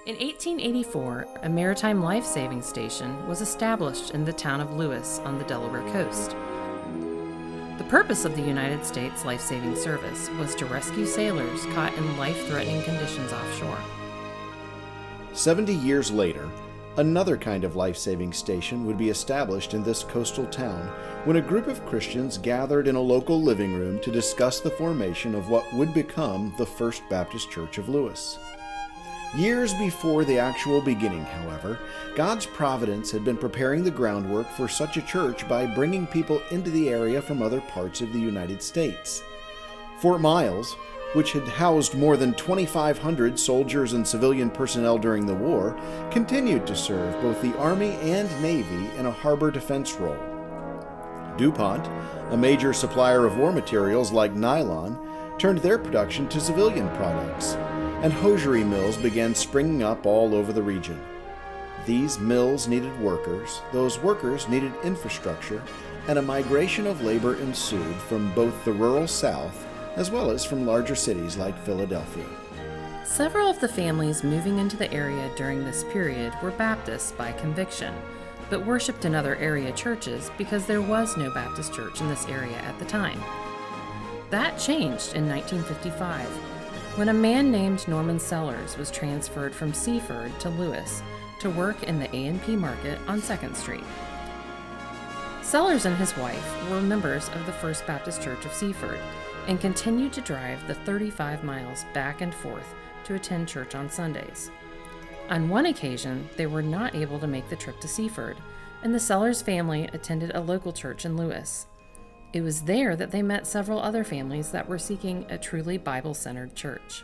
In 1884, a maritime life-saving station was established in the town of Lewis on the Delaware coast. The purpose of the United States Life-Saving Service was to rescue sailors caught in life-threatening conditions offshore. 70 years later, another kind of life-saving station would be established in this coastal town when a group of Christians gathered in a local living room to discuss the formation of what would become the First Baptist Church of Lewis. Years before the actual beginning, however, God's providence had been preparing the groundwork for such a church by bringing people into the area from other parts of the United States. Fort Miles, which had housed more than 2,500 soldiers and civilian personnel during the war, continued to serve both the Army and Navy in a harbor defense role. DuPont, a major supplier of war materials like nylon, turned their production to civilian products, and hosiery mills began springing up all over the region. These mills needed workers, those workers needed infrastructure, and a migration of labor ensued from both the rural South as well as from larger cities like Philadelphia. Several of the families moving into the area during this period were Baptists by conviction, but worshipped in other area churches because there was no Baptist church in this area at the time. That changed in 1955, when a man named Norman Sellers was transferred from Seaford to Lewis to work in the A&P market on 2nd Street. Sellers and his wife were members of the First Baptist Church of Seaford and continued to drive the 35 miles back and forth to attend church on Sundays. On one occasion, they were not able to make the trip to Seaford, and the Sellers family attended a local church in Lewis. It was there that they met several other families that were seeking a truly Bible-centered church.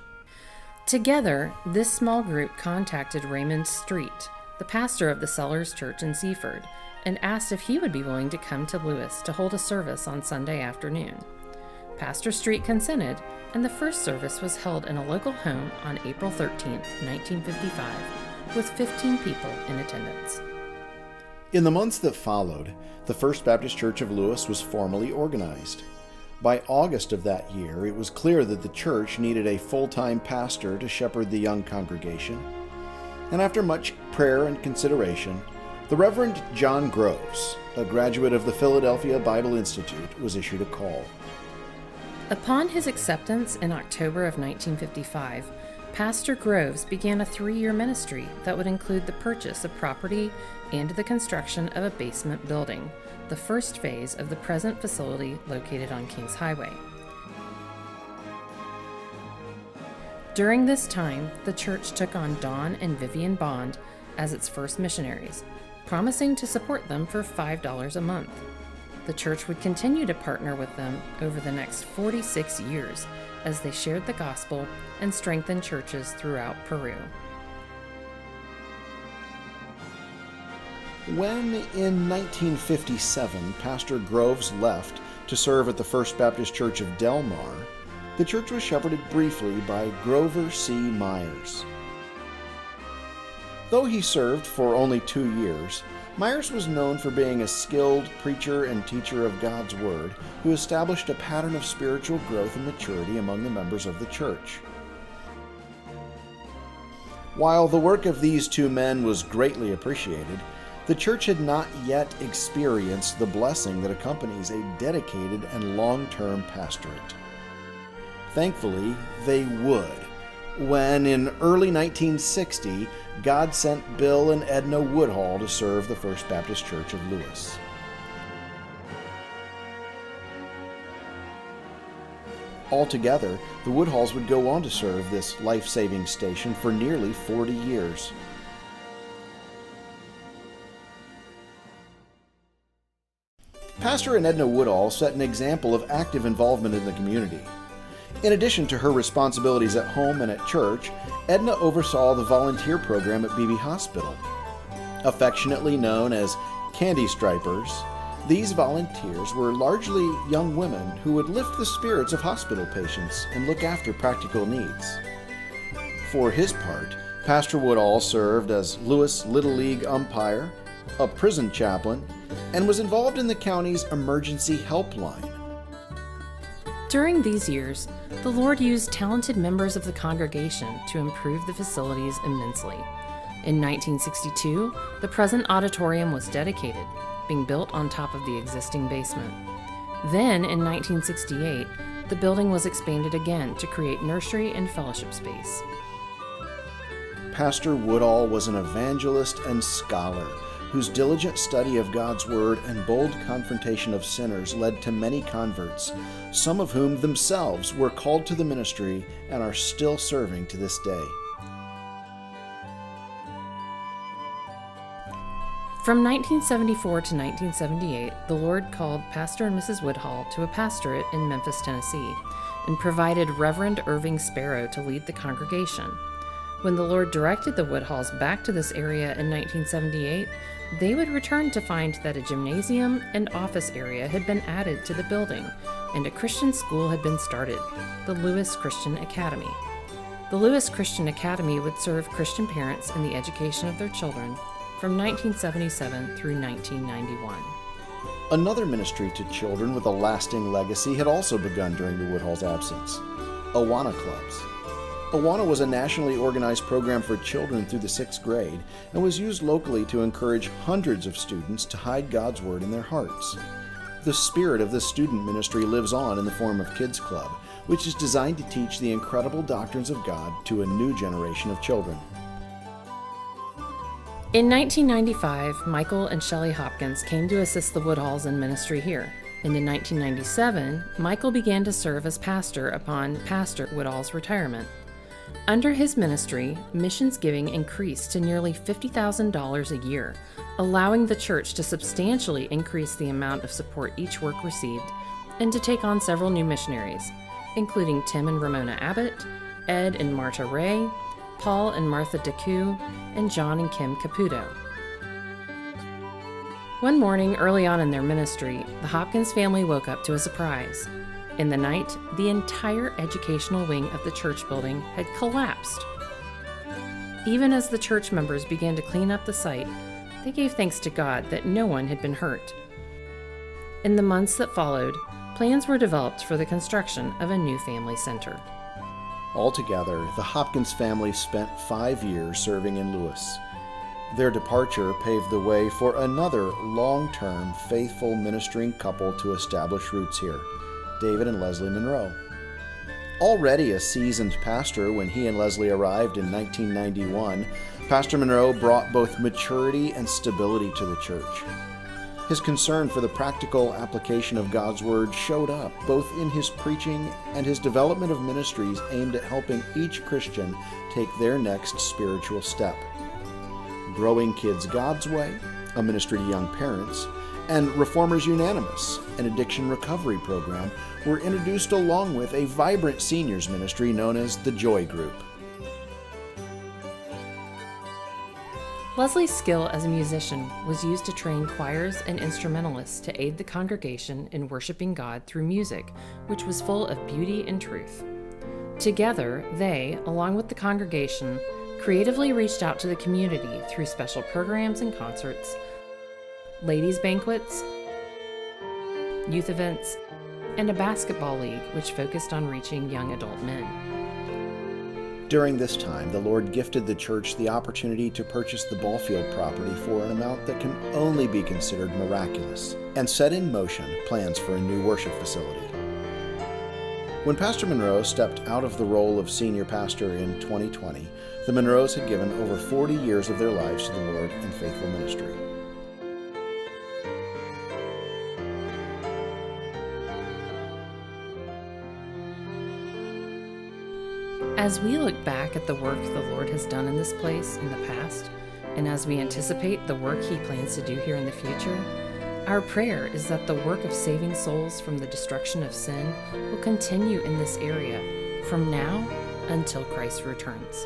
Together, this small group contacted Raymond Street, the pastor of the Sellers Church in Seaford, and asked if he would be willing to come to Lewis to hold a service on Sunday afternoon. Pastor Street consented, and the first service was held in a local home on April 13, 1955, with 15 people in attendance. In the months that followed, the First Baptist Church of Lewis was formally organized. By August of that year, it was clear that the church needed a full-time pastor to shepherd the young congregation. And after much prayer and consideration, the Reverend John Groves, a graduate of the Philadelphia Bible Institute, was issued a call. Upon his acceptance in October of 1955, Pastor Groves began a 3-year ministry that would include the purchase of property and the construction of a basement building, the first phase of the present facility located on Kings Highway. During this time, the church took on Don and Vivian Bond as its first missionaries, promising to support them for $5 a month. The church would continue to partner with them over the next 46 years as they shared the gospel and strengthened churches throughout Peru. When, in 1957, Pastor Groves left to serve at the First Baptist Church of Del Mar, the church was shepherded briefly by Grover C. Myers. Though he served for only 2 years, Myers was known for being a skilled preacher and teacher of God's Word who established a pattern of spiritual growth and maturity among the members of the church. While the work of these two men was greatly appreciated, the church had not yet experienced the blessing that accompanies a dedicated and long-term pastorate. Thankfully, they would, when in early 1960, God sent Bill and Edna Woodhall to serve the First Baptist Church of Lewis. Altogether, the Woodhalls would go on to serve this life-saving station for nearly 40 years. Pastor and Edna Woodhall set an example of active involvement in the community. In addition to her responsibilities at home and at church, Edna oversaw the volunteer program at Beebe Hospital. Affectionately known as Candy Stripers, these volunteers were largely young women who would lift the spirits of hospital patients and look after practical needs. For his part, Pastor Woodhall served as Lewis Little League umpire, a prison chaplain, and was involved in the county's emergency helpline. During these years, The Lord used talented members of the congregation to improve the facilities immensely. In 1962, the present auditorium was dedicated, being built on top of the existing basement. Then, in 1968, the building was expanded again to create nursery and fellowship space. Pastor Woodall was an evangelist and scholar whose diligent study of God's Word and bold confrontation of sinners led to many converts, some of whom themselves were called to the ministry and are still serving to this day. From 1974 to 1978, the Lord called Pastor and Mrs. Woodall to a pastorate in Memphis, Tennessee, and provided Reverend Irving Sparrow to lead the congregation. When the Lord directed the Woodalls back to this area in 1978, they would return to find that a gymnasium and office area had been added to the building, and a Christian school had been started, the Lewis Christian Academy. The Lewis Christian Academy would serve Christian parents in the education of their children from 1977 through 1991. Another ministry to children with a lasting legacy had also begun during the Woodalls' absence: Awana Clubs. Awana was a nationally organized program for children through the 6th grade and was used locally to encourage hundreds of students to hide God's Word in their hearts. The spirit of this student ministry lives on in the form of Kids Club, which is designed to teach the incredible doctrines of God to a new generation of children. In 1995, Michael and Shelley Hopkins came to assist the Woodalls in ministry here. And in 1997, Michael began to serve as pastor upon Pastor Woodall's retirement. Under his ministry, missions giving increased to nearly $50,000 a year, allowing the church to substantially increase the amount of support each work received and to take on several new missionaries, including Tim and Ramona Abbott, Ed and Marta Ray, Paul and Martha Deku, and John and Kim Caputo. One morning early on in their ministry, the Hopkins family woke up to a surprise. In the night, the entire educational wing of the church building had collapsed. Even as the church members began to clean up the site, they gave thanks to God that no one had been hurt. In the months that followed, plans were developed for the construction of a new family center. Altogether, the Hopkins family spent 5 years serving in Lewis. Their departure paved the way for another long-term, faithful ministering couple to establish roots here, David and Leslie Monroe. Already a seasoned pastor when he and Leslie arrived in 1991, Pastor Monroe brought both maturity and stability to the church. His concern for the practical application of God's Word showed up both in his preaching and his development of ministries aimed at helping each Christian take their next spiritual step. Growing Kids God's Way, a ministry to young parents, and Reformers Unanimous, an addiction recovery program, were introduced along with a vibrant seniors ministry known as the Joy Group. Leslie's skill as a musician was used to train choirs and instrumentalists to aid the congregation in worshiping God through music, which was full of beauty and truth. Together, they, along with the congregation, creatively reached out to the community through special programs and concerts, ladies' banquets, youth events, and a basketball league which focused on reaching young adult men. During this time, the Lord gifted the church the opportunity to purchase the ball field property for an amount that can only be considered miraculous, and set in motion plans for a new worship facility. When Pastor Monroe stepped out of the role of senior pastor in 2020, the Monroes had given over 40 years of their lives to the Lord in faithful ministry. As we look back at the work the Lord has done in this place in the past, and as we anticipate the work He plans to do here in the future, our prayer is that the work of saving souls from the destruction of sin will continue in this area from now until Christ returns.